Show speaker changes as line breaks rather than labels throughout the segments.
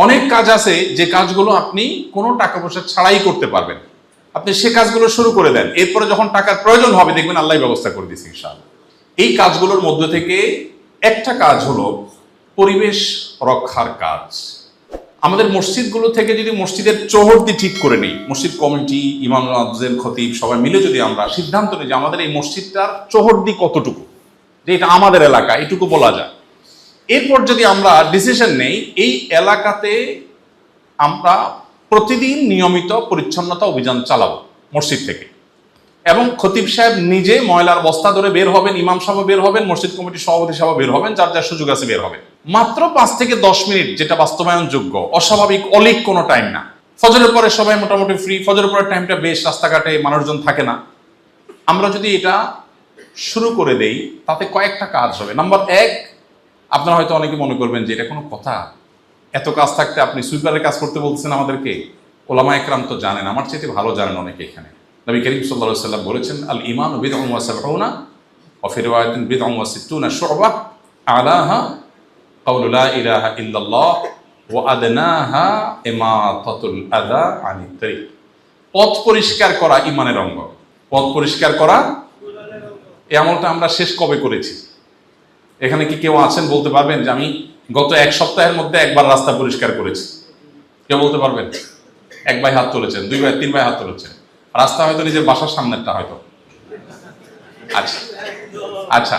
অনেক কাজ আছে যে কাজগুলো আপনি কোনো টাকা পয়সা ছাড়াই করতে পারবেন, আপনি সে কাজগুলো শুরু করে দেন, এরপরে যখন টাকার প্রয়োজন হবে দেখবেন আল্লাহ ব্যবস্থা করে দিচ্ছে ইনশাআল্লাহ। এই কাজগুলোর মধ্যে থেকে একটা কাজ হলো পরিবেশ রক্ষার কাজ। আমাদের মসজিদগুলো থেকে যদি মসজিদের চৌহদ্দি ঠিক করে নিই, মসজিদ কমিটি, ইমাম আফজল, খতিব সবাই মিলে যদি আমরা সিদ্ধান্ত নিই যে আমাদের এই মসজিদটার চৌহদ্দি কতটুকু, যে এটা আমাদের এলাকা, এটুকু বলা যায়। এরপর যদি আমরা ডিসিশন নেই এই এলাকাতে আমরা প্রতিদিন নিয়মিত পরিচ্ছন্নতা অভিযান চালাবো মসজিদ থেকে, এবং খতিব সাহেব নিজে ময়লার বস্তা ধরে বের হবেন, ইমাম সাহেব বের হবেন, মসজিদ কমিটির সভাপতি সাহেব বের হবেন, যার যার সুযোগ আছে বের হবেন। মাত্র 5 থেকে 10 মিনিট, যেটা বাস্তবায়নযোগ্য, অস্বাভাবিক অলিক কোনো টাইম না। ফজরের পরে সবাই মোটামুটি ফ্রি, ফজরের পরে টাইমটা বেশ, রাস্তাঘাটে মানুষজন থাকে না। আমরা যদি এটা শুরু করে দেই তাতে কয়েকটা কাজ হবে। নাম্বার 1, আপনারা হয়তো অনেকে মনে করবেন যে এটা কোনো কথা, এত কাজ থাকতে আপনি সুইপারের কাজ করতে বলছেন আমাদেরকে। ওলামা একরাম তো জানেন, আমার চাইতে ভালো জানেন অনেকে এখানে। নবী করিম সাল্লাল্লাহু আলাইহি ওয়াসাল্লাম বলেছেন, আল ঈমানু বিদ'উন ওয়া সাবউনা ওয়া ফি রিওয়ায়াতিন বিদ'উন ওয়া সিত্তুনা শু'বা আলাহা কাউলু লা ইলাহা ইল্লাল্লাহ ওয়া আদনাহা ইমাতাতুল আযা আনিত তরিক। পথ পরিষ্কার করা ঈমানের অঙ্গ। পথ পরিষ্কার করা, এই আমলটা আমরা শেষ কবে করেছি? এখানে কি কেউ আছেন বলতে পারবেন যে আমি গত 1 সপ্তাহের মধ্যে একবার রাস্তা পরিষ্কার করেছি? কেউ বলতে পারবেন? 1 ভাই হাত তুলেছেন, 2 ভাই, 3 ভাই হাত তুলেছেন। রাস্তা হয়তো নিজের বাসার সামনেরটা হয়তো, আচ্ছা আচ্ছা,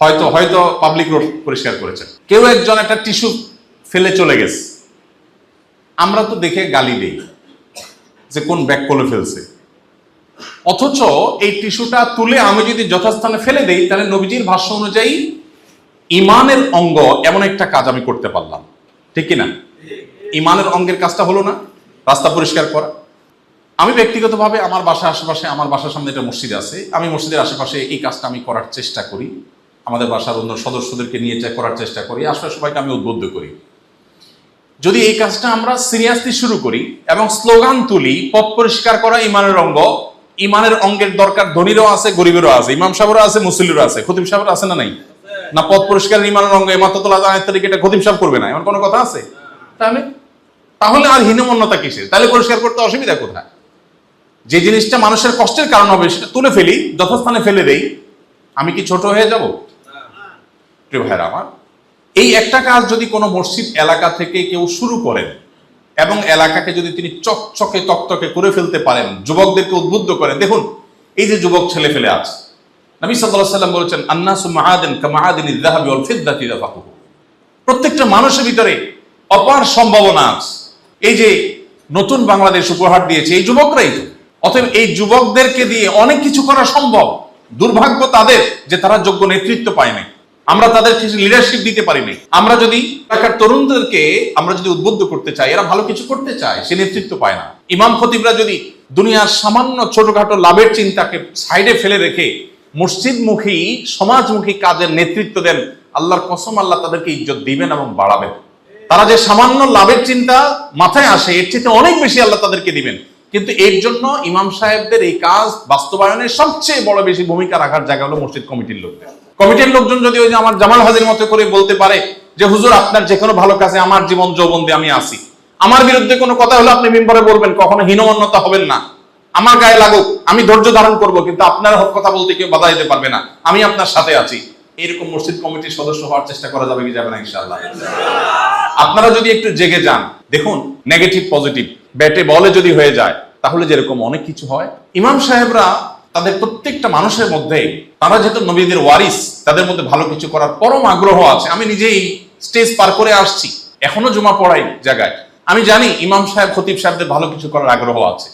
হয়তো হয়তো পাবলিক রোড পরিষ্কার করেছেন। কেউ একজন একটা টিস্যু ফেলে চলে গেছে, আমরা তো দেখে গালি দেই যে কোন ব্যাগ করে ফেলছে, অথচ এই টিস্যুটা তুলে আমি যদি যথাস্থানে ফেলে দেই তাহলে নবীজির ভাষ্য অনুযায়ী ইমানের অঙ্গ এমন একটা কাজ আমি করতে পারলাম, ঠিক কিনা? ইমানের অঙ্গের কাজটা হলো না রাস্তা পরিষ্কার করা। আমি ব্যক্তিগতভাবে আমার বাসার আশেপাশে, আমার বাসার সামনে একটা মসজিদ আছে, আমি মসজিদের আশেপাশে এই কাজটা আমি করার চেষ্টা করি, আমাদের বাসার অন্য সদস্যদেরকে নিয়ে করার চেষ্টা করি, আশেপাশে সবাইকে আমি উদ্বুদ্ধ করি। যদি এই কাজটা আমরা সিরিয়াসলি শুরু করি এবং স্লোগান তুলি, পথ পরিষ্কার করা ইমানের অঙ্গ, ইমানের অঙ্গের দরকার ধনীরও আছে, গরিবেরও আছে, ইমাম সাহেবেরও আছে, মুসল্লিরও আছে, খতিব সাহেবের আছে না নাই? না, পথ পরিষ্কার ইমানের অঙ্গ ইমাতাতুল আযা আনিত তরিক এটা খতিব সাহেব করবে না, এমন কোনো কথা আছে? তাহলে আর হীনমন্যতা কিসের? তাহলে পরিষ্কার করতে অসুবিধা কোথায়? যে জিনিসটা মানুষের কষ্টের কারণ হবে সেটা তুলে ফেলি, যথাস্থানে ফেলে দেই, আমি কি ছোট হয়ে যাব? প্রিয় ভাইরা আমার, এই একটা কাজ যদি কোনো মসজিদ এলাকা থেকে কেউ শুরু করেন এবং এলাকাকে যদি তিনি চকচকে তকতকে করে ফেলতে পারেন, যুবকদেরকে উদ্বুদ্ধ করেন। দেখুন, এই যে যুবক ছেলে ফেলে আছে, নবী সাল্লাল্লাহু আলাইহি ওয়াসাল্লাম বলেছেন, আন্নাসু মাআদিন কামাআদিনিয যাহাবি ওয়াল ফিদ্দাতি রাফাকুহু। প্রত্যেকটা মানুষের ভিতরে অপার সম্ভাবনা আছে। এই যে নতুন বাংলাদেশ উপহার দিয়েছে এই যুবকরাই তো। অতএব এই যুবকদেরকে দিয়ে অনেক কিছু করা সম্ভব। দুর্ভাগ্য তাদের যে তারা যোগ্য নেতৃত্ব পায়নি, আমরা তাদেরকে লিডারশিপ দিতে পারিনি। আমরা যদি এলাকার তরুণদেরকে আমরা যদি উদ্বুদ্ধ করতে চাই, এরা ভালো কিছু করতে চায়, সে নেতৃত্ব পায় না। ইমাম খতিবরা যদি দুনিয়ার সামান্য ছোটখাটো লাভের চিন্তাকে সাইডে ফেলে রেখে মসজিদমুখী, সমাজমুখী কাজের নেতৃত্ব দেন, আল্লাহর কসম আল্লাহ তাদেরকে ইজ্জত দিবেন এবং বাড়াবেন। তারা যে সামান্য লাভের চিন্তা মাথায় আসে, এর চেয়ে অনেক বেশি আল্লাহ তাদেরকে দিবেন। কিন্তু এর জন্য ইমাম সাহেবদের এই কাজ বাস্তবায়নের সবচেয়ে বড় বেশি ভূমিকা রাখার জায়গা হলো মসজিদ কমিটির লোকদের। কমিটির লোকজন যদি ওই যে আমার জামাল হাজির মতো করে বলতে পারে যে হুজুর আপনার যে কোনো ভালো কাজে আমার জীবন যৌবন দিয়ে আমি আসি, আমার বিরুদ্ধে কোনো কথা হলে আপনি মিম্বরে বলবেন, কখনো হীনমন্যতা হবেন না, আমার গায়ে লাগুক, আমি ধৈর্য ধারণ করব, কিন্তু আপনার হক কথা বলতে কেউ বাধা দিতে পারবে না, আমি আপনার সাথে আছি। এরকম মসজিদ কমিটির সদস্য হওয়ার চেষ্টা করা যাবে কি যাবে না? ইনশাআল্লাহ। আপনারা যদি একটু জেগে যান, দেখুন নেগেটিভ পজিটিভ ব্যাটে বলে যদি হয়ে যায় তাহলে যেরকম অনেক কিছু হয়। ইমাম সাহেবরা তাদের প্রত্যেকটা মানুষের মধ্যে, তারা যেহেতু নবীদের ওয়ারিস, তাদের মধ্যে ভালো কিছু করার পরম আগ্রহ আছে। আমি নিজেই স্টেজ পার করে আসছি, এখনো জুমা পড়াই জায়গায়, আমি জানি ইমাম সাহেব খতিব সাহেবদের ভালো কিছু করার আগ্রহ আছে,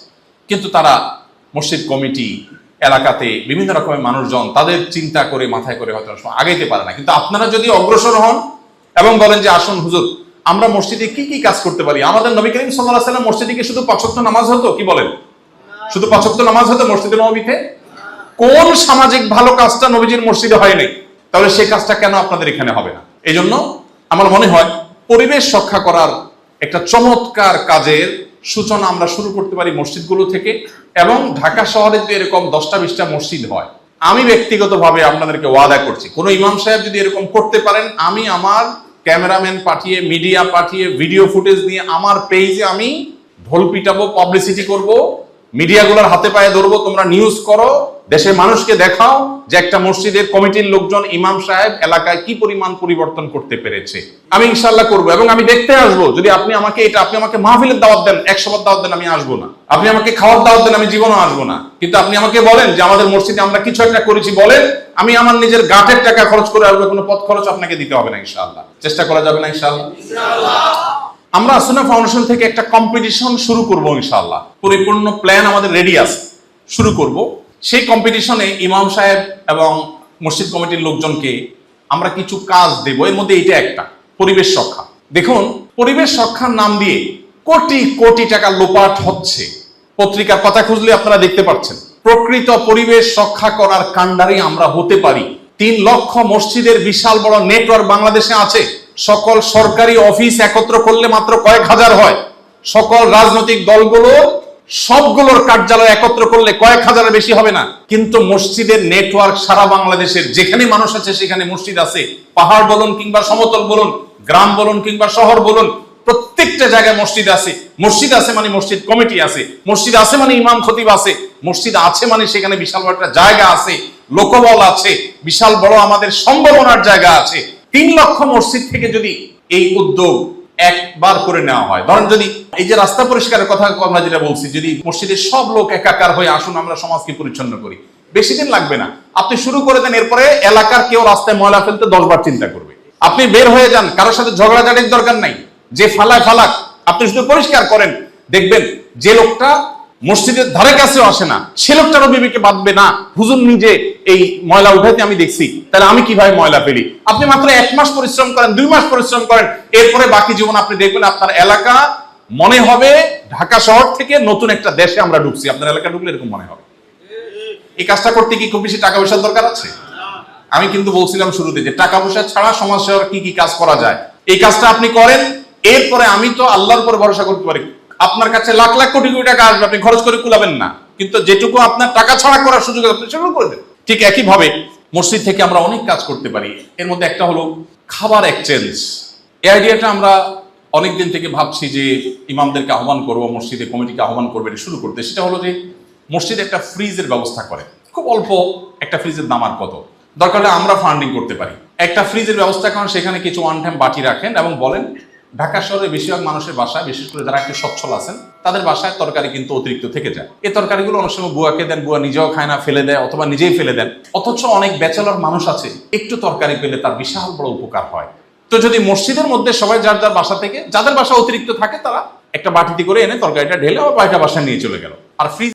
কিন্তু তারা মসজিদ কমিটি, এলাকাতে বিভিন্ন রকমের মানুষজন তাদের চিন্তা করে মাথায় করে হয়তো আগাইতে পারে না। কিন্তু আপনারা যদি অগ্রসর হন এবং বলেন যে আসুন হুজুর আমরা মসজিদে কি কি কাজ করতে পারি। আমাদের নবী করিম সাল্লাল্লাহু আলাইহি ওয়াসাল্লাম মসজিদে কি শুধু 5 ওয়াক্ত নামাজ হতো? কি বলেন? শুধু 5 ওয়াক্ত নামাজ হতো মসজিদে নববীতে? কোন সামাজিক ভালো কাজটা নবীজির মসজিদে হয়নি? তাহলে সেই কাজটা কেন আপনাদের এখানে হবে না? এই জন্য আমার মনে হয় পরিবেশ রক্ষা করার একটা চমৎকার কাজের সূচনা আমরা শুরু করতে পারি মসজিদগুলো থেকে। এবং ঢাকা শহরে যদি এরকম 10টা-20টা মসজিদ হয়, আমি ব্যক্তিগতভাবে আপনাদেরকে ওয়াদা করছি, কোন ইমাম সাহেব যদি এরকম করতে পারেন, আমি আমার ক্যামেরাম্যান পাঠিয়ে, মিডিয়া পাঠিয়ে, ভিডিও ফুটেজ নিয়ে আমার পেজে আমি ঢোল পিটাবো, পাবলিসিটি করব, মিডিয়াগুলোর হাতে পায়ে ধরবো, তোমরা নিউজ করো, দেশের মানুষকে দেখাও যে একটা মসজিদের কমিটির লোকজন, ইমাম সাহেব এলাকায় কি পরিমাণ পরিবর্তন করতে পেরেছে। আমি ইনশাআল্লাহ করবো এবং আমি দেখতে আসবো। যদি আপনি আমাকে মাহফিলের দাওয়াত দেন, 100 বার দাওয়াত দেন, আমি আসবো না। আপনি আমাকে খাওয়ার দাওয়াত দেন, আমি জীবনও আসবো না। কিন্তু আপনি আমাকে বলেন যে আমাদের মসজিদে আমরা কিছু একটা করেছি, বলেন, আমি আমার নিজের গাঁটের টাকা খরচ করে আসবো, কোনো পথ খরচ আপনাকে দিতে হবে না। ইনশাআল্লাহ চেষ্টা করা যাবে না? ইনশাআল্লাহ। আমরা আসুনা ফাউন্ডেশন থেকে একটা কম্পিটিশন শুরু করব ইনশাআল্লাহ। পরিপূর্ণ প্ল্যান আমাদের রেডি আছে, শুরু করব। সেই কম্পিটিশনে ইমাম সাহেব এবং মসজিদ কমিটির লোকজনকে আমরা কিছু কাজ দেব। এর মধ্যে এইটা একটা, পরিবেশ রক্ষা। দেখুন, পরিবেশ রক্ষার নাম দিয়ে কোটি কোটি টাকা লোপাট হচ্ছে। পত্রিকার কথা খুঁজলে আপনারা দেখতে পাচ্ছেন। প্রকৃত পরিবেশ রক্ষা করার কাণ্ডারি আমরা হতে পারি। 3 লক্ষ মসজিদের বিশাল বড় নেটওয়ার্ক বাংলাদেশে আছে। সকল সরকারি অফিস একত্র করলে মাত্র কয়েক হাজার হয়। সকল রাজনৈতিক দলগুলোর সবগুলোর কার্যালয় একত্র করলে কয়েক হাজারের বেশি হবে না। কিন্তু মসজিদের নেটওয়ার্ক সারা বাংলাদেশের যেখানে মানুষ আছে সেখানে মসজিদ আছে। পাহাড় বলুন কিংবা সমতল বলুন, গ্রাম বলুন কিংবা শহর বলুন, প্রত্যেকটা জায়গায় মসজিদ আছে। মসজিদ আছে মানে মসজিদ কমিটি আছে, মসজিদ আছে মানে ইমাম খতিব আছে, মসজিদ আছে মানে সেখানে বিশাল বড় একটা জায়গা আছে, লোকবল আছে, বিশাল বড় আমাদের সম্ভাবনার জায়গা আছে। 3 লক্ষ মসজিদ থেকে যদি এই উদ্যোগ একবার করে নেওয়া হয়, ধরেন যদি এই যে রাস্তা পরিষ্কারের কথা আমরা যেটা বলছি, যদি মসজিদের সব লোক একাকার হয়ে আসুন আমরা সমাজকে পরিচ্ছন্ন করি, বেশি দিন লাগবে না। আপনি শুরু করে দেন, এরপরে এলাকার কেউ রাস্তায় ময়লা ফেলতে 10 বার চিন্তা করবে। আপনি বের হয়ে যান, কারোর সাথে ঝগড়াঝাটির দরকার নাই। যে ফালায় ফালাক, আপনি শুধু পরিষ্কার করেন, দেখবেন যে লোকটা মসজিদের ধারে কাছেও আসে না সে লোকটারও বিবেকে বাঁধবে না, হুজুর নিজে এই ময়লা উঠাইতে আমি দেখছি, তাহলে আমি কিভাবে ময়লা ফেলি। আপনি মাত্র 1 মাস পরিশ্রম করেন, 2 মাস পরিশ্রম করেন, এরপরে বাকি জীবন আপনি দেখবেন আপনার এলাকা মনে হবে ঢাকা শহর থেকে নতুন একটা দেশে আমরা ঢুকছি। আপনার এলাকা ঢুকলে এরকম মনে হবে। এই কাজটা করতে কি খুব বেশি টাকা পয়সার দরকার আছে? আমি কিন্তু বলছিলাম শুরুতে যে টাকা পয়সা ছাড়া সমাজ সেবার কি কি কাজ করা যায়, এই কাজটা আপনি করেন। এরপরে আমি তো আল্লাহর উপর ভরসা করতে পারি, আপনার কাছে লাখ লাখ কোটি কোটি টাকা আসবে, আপনি খরচ করে কুলাবেন না, কিন্তু যেটুকু আপনার টাকা ছাড়া করার সুযোগ আপনি সেগুলো করে দেন। ঠিক একই ভাবে মসজিদ থেকে আমরা অনেক কাজ করতে পারি। এর মধ্যে একটা হলো খাবার এক্সচেঞ্জ। এই আইডিয়াটা আমরা অনেকদিন থেকে ভাবছি যে ইমামদেরকে আহ্বান করবো, মসজিদে কমিটিকে আহ্বান করবে এটা শুরু করতে। সেটা হলো যে মসজিদে একটা ফ্রিজের ব্যবস্থা করে, খুব অল্প একটা ফ্রিজের দাম আর কত, দরকার হলে আমরা ফান্ডিং করতে পারি। একটা ফ্রিজের ব্যবস্থা করেন, সেখানে কিছু ওয়ান টাইম বাটি রাখেন এবং বলেন ঢাকা শহরে বেশিরভাগ মানুষের বাসায়, বিশেষ করে যারা একটু সচ্ছল আছেন তাদের বাসায় তরকারি কিন্তু অতিরিক্ত থেকে যায়। এই তরকারিগুলো অনেক সময় বুয়াকে দেন, বুয়া নিজেও খায় না, ফেলে দেয় অথবা নিজেই ফেলে দেন। অথচ অনেক ব্যাচেলর মানুষ আছে, একটু তরকারি পেলে তার বিশাল বড় উপকার হয়। তো যদি মসজিদের মধ্যে সবাই যার যার বাসা থেকে, যাদের বাসা অতিরিক্ত থাকে, তারা একটা বাটিতে করে এনে তরকারিটা ঢেলে আবার বাড়িটা বাসায় নিয়ে চলে গেল। আর ফ্রিজ